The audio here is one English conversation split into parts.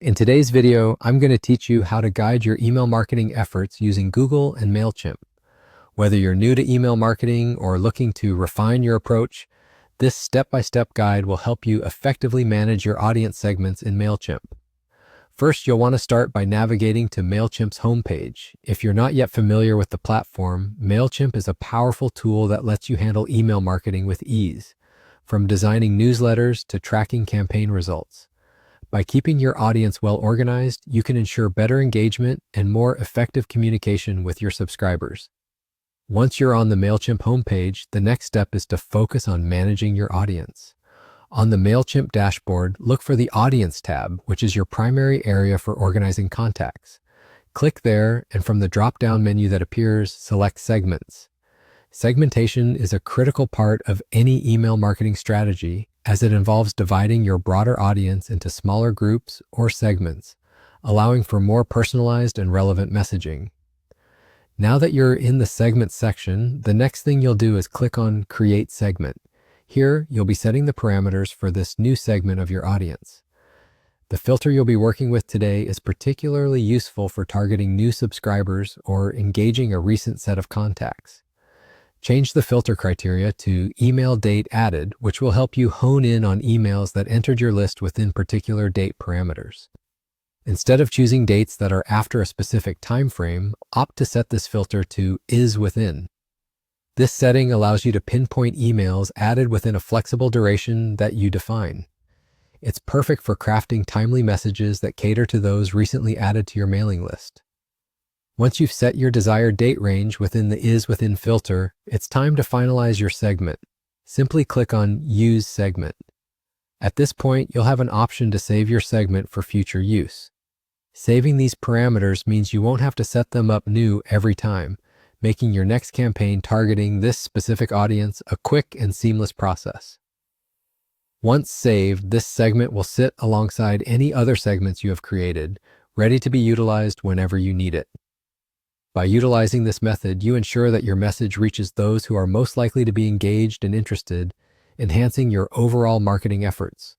In today's video, I'm going to teach you how to guide your email marketing efforts using Google and Mailchimp. Whether you're new to email marketing or looking to refine your approach, this step-by-step guide will help you effectively manage your audience segments in Mailchimp. First, you'll want to start by navigating to Mailchimp's homepage. If you're not yet familiar with the platform, Mailchimp is a powerful tool that lets you handle email marketing with ease, from designing newsletters to tracking campaign results. By keeping your audience well organized, you can ensure better engagement and more effective communication with your subscribers. Once you're on the Mailchimp homepage, the next step is to focus on managing your audience. On the Mailchimp dashboard, look for the Audience tab, which is your primary area for organizing contacts. Click there, and from the drop-down menu that appears, select Segments. Segmentation is a critical part of any email marketing strategy, as it involves dividing your broader audience into smaller groups or segments, allowing for more personalized and relevant messaging. Now that you're in the Segment section, the next thing you'll do is click on Create Segment. Here, you'll be setting the parameters for this new segment of your audience. The filter you'll be working with today is particularly useful for targeting new subscribers or engaging a recent set of contacts. Change the filter criteria to Email Date Added, which will help you hone in on emails that entered your list within particular date parameters. Instead of choosing dates that are after a specific time frame, opt to set this filter to Is Within. This setting allows you to pinpoint emails added within a flexible duration that you define. It's perfect for crafting timely messages that cater to those recently added to your mailing list. Once you've set your desired date range within the Is Within filter, it's time to finalize your segment. Simply click on Use Segment. At this point, you'll have an option to save your segment for future use. Saving these parameters means you won't have to set them up new every time, making your next campaign targeting this specific audience a quick and seamless process. Once saved, this segment will sit alongside any other segments you have created, ready to be utilized whenever you need it. By utilizing this method, you ensure that your message reaches those who are most likely to be engaged and interested, enhancing your overall marketing efforts.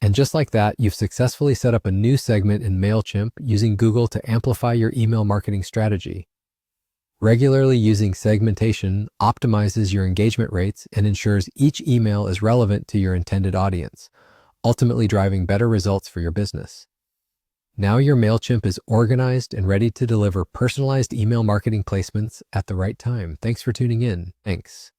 And just like that, you've successfully set up a new segment in Mailchimp using Google to amplify your email marketing strategy. Regularly using segmentation optimizes your engagement rates and ensures each email is relevant to your intended audience, ultimately driving better results for your business. Now your Mailchimp is organized and ready to deliver personalized email marketing placements at the right time. Thanks for tuning in. Thanks.